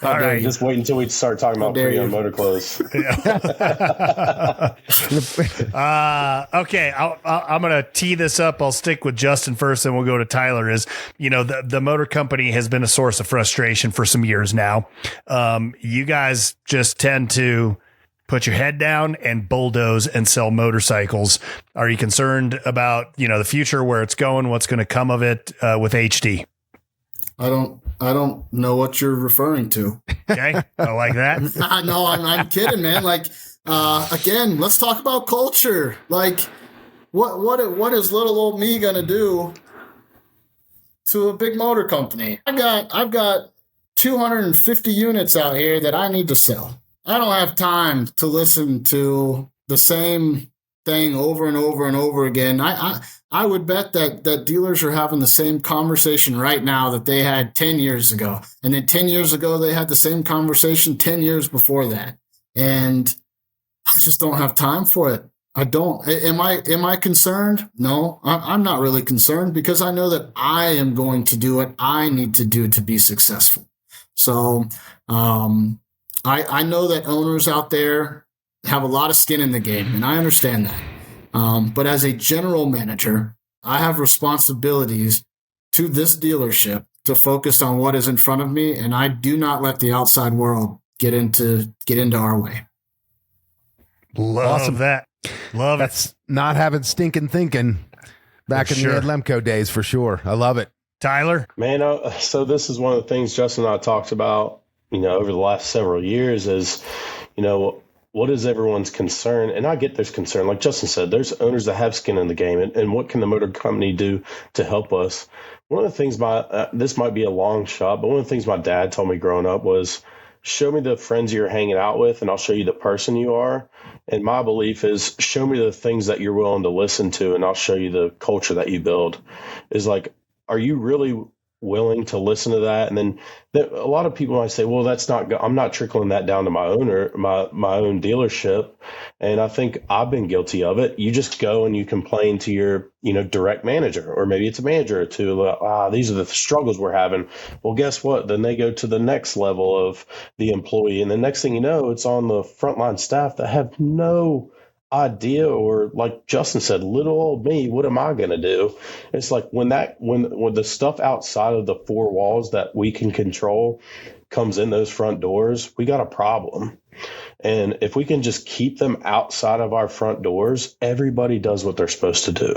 All right. Just wait until we start talking about pre-owned motor clothes. Okay. I'm going to tee this up. I'll stick with Justin first, and we'll go to Tyler. The motor company has been a source of frustration for some years now. You guys just tend to put your head down and bulldoze and sell motorcycles. Are you concerned about, the future, where it's going, what's going to come of it with HD? I don't know what you're referring to. Okay. I like that. No, I'm kidding, man. Like, again, let's talk about culture. Like, what is little old me going to do to a big motor company? I've got 250 units out here that I need to sell. I don't have time to listen to the same thing over and over and over again. I would bet that dealers are having the same conversation right now that they had 10 years ago. And then 10 years ago, they had the same conversation 10 years before that. And I just don't have time for it. I don't. Am I concerned? No, I'm not really concerned because I know that I am going to do what I need to do to be successful. So I know that owners out there have a lot of skin in the game, and I understand that. But as a general manager, I have responsibilities to this dealership to focus on what is in front of me, and I do not let the outside world get into our way. Love that. Love That's it. not having stinking thinking back For in sure. the Ed Lemko days, for sure. I love it. Tyler? Man, so this is one of the things Justin and I talked about, over the last several years is, what is everyone's concern? And I get there's concern. Like Justin said, there's owners that have skin in the game. And what can the motor company do to help us? One of the things this might be a long shot, but one of the things my dad told me growing up was, show me the friends you're hanging out with and I'll show you the person you are. And my belief is, show me the things that you're willing to listen to and I'll show you the culture that you build. Is like, are you really willing to listen to that? And then a lot of people might say, well, I'm not trickling that down to my owner, my own dealership. And I think I've been guilty of it. You just go and you complain to your, direct manager, or maybe it's a manager or two. These are the struggles we're having. Well, guess what? Then they go to the next level of the employee. And the next thing you know, it's on the frontline staff that have no idea, or like Justin said, little old me, what am I going to do? It's like when the stuff outside of the four walls that we can control comes in those front doors, we got a problem. And if we can just keep them outside of our front doors, everybody does what they're supposed to do.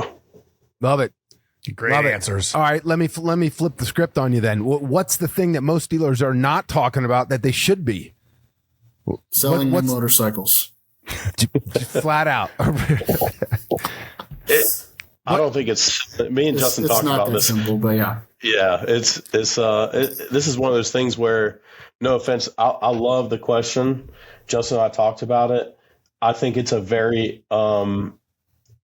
Love it. Great Love answers. All right, let me flip the script on you then. What's the thing that most dealers are not talking about that they should be? Selling new motorcycles. Just flat out. I don't think it's me and Justin talked about this. Simple, but yeah. Yeah, this is one of those things where, no offense, I love the question. Justin and I talked about it. I think it's a very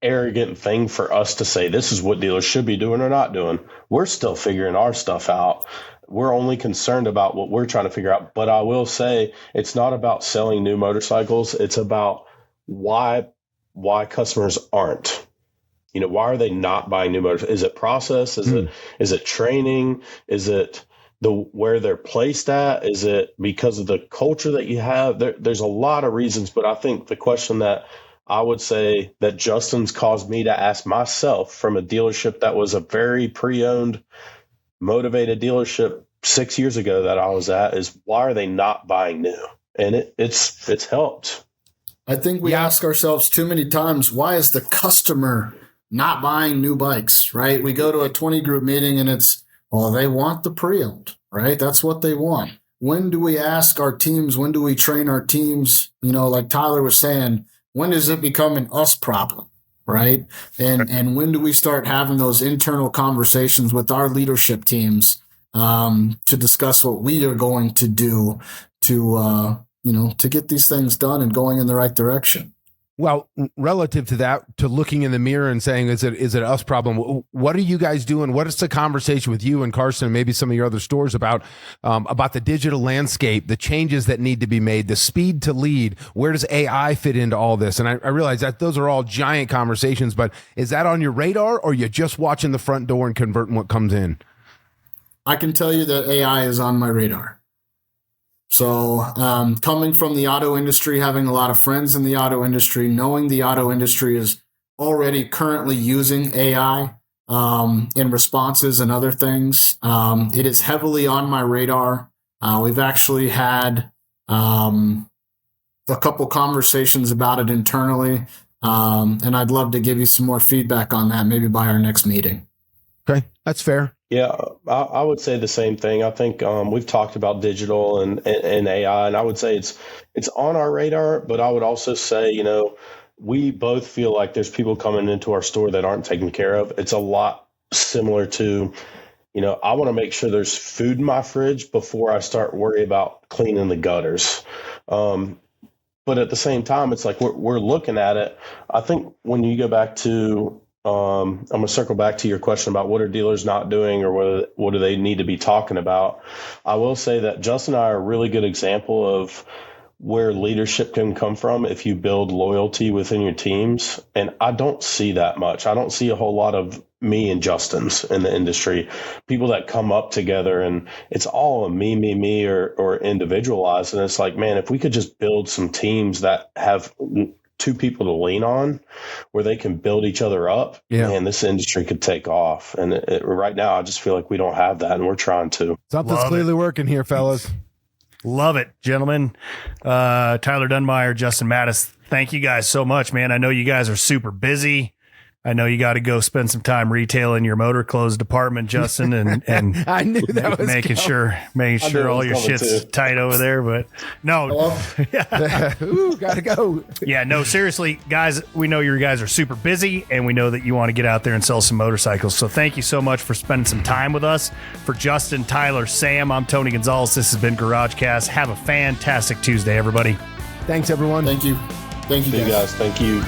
arrogant thing for us to say this is what dealers should be doing or not doing. We're still figuring our stuff out. We're only concerned about what we're trying to figure out. But I will say it's not about selling new motorcycles. It's about why customers aren't. Why are they not buying new motors? Is it process? Is it training? Is it where they're placed at? Is it because of the culture that you have? There's a lot of reasons, but I think the question that I would say that Justin's caused me to ask myself from a dealership that was a very pre-owned, motivated dealership 6 years ago that I was at is, why are they not buying new? And it's helped. I think we ask ourselves too many times, why is the customer not buying new bikes, right? We go to a 20 group meeting and it's, they want the pre-owned, right? That's what they want. When do we ask our teams? When do we train our teams? Like Tyler was saying, when does it become an us problem, right? And when do we start having those internal conversations with our leadership teams to discuss what we are going to do to get these things done and going in the right direction? Well, relative to that, to looking in the mirror and saying, is it us problem? What are you guys doing? What is the conversation with you and Carson and maybe some of your other stores about the digital landscape, the changes that need to be made, the speed to lead? Where does AI fit into all this? And I realize that those are all giant conversations, but is that on your radar, or are you just watching the front door and converting what comes in? I can tell you that AI is on my radar. So coming from the auto industry, having a lot of friends in the auto industry, knowing the auto industry is already currently using AI in responses and other things, it is heavily on my radar. We've actually had a couple conversations about it internally, and I'd love to give you some more feedback on that, maybe by our next meeting. Okay, that's fair. Yeah, I would say the same thing. I think we've talked about digital and AI, and I would say it's on our radar. But I would also say, we both feel like there's people coming into our store that aren't taken care of. It's a lot similar to, I want to make sure there's food in my fridge before I start worrying about cleaning the gutters. But at the same time, it's like we're looking at it. I think when you go back to I'm going to circle back to your question about what are dealers not doing, or what do they need to be talking about. I will say that Justin and I are a really good example of where leadership can come from if you build loyalty within your teams. And I don't see that much. I don't see a whole lot of me and Justin's in the industry, people that come up together and it's all a me, or individualized. And it's like, man, if we could just build some teams that have two people to lean on, where they can build each other up, man, this industry could take off. And right now, I just feel like we don't have that, and we're trying to. Something's clearly working here, fellas. Love it, gentlemen. Tyler Dunmyer, Justin Mattis, thank you guys so much, man. I know you guys are super busy. I know you got to go spend some time retailing your motor clothes department, Justin, and I knew that was making sure all your shit's tight over there. But no, ooh, gotta go. Yeah, no, seriously, guys, we know you guys are super busy, and we know that you want to get out there and sell some motorcycles. So thank you so much for spending some time with us. For Justin, Tyler, Sam, I'm Tony Gonzalez. This has been GarageCast. Have a fantastic Tuesday, everybody. Thanks, everyone. Thank you. Thank you, guys. Thank you.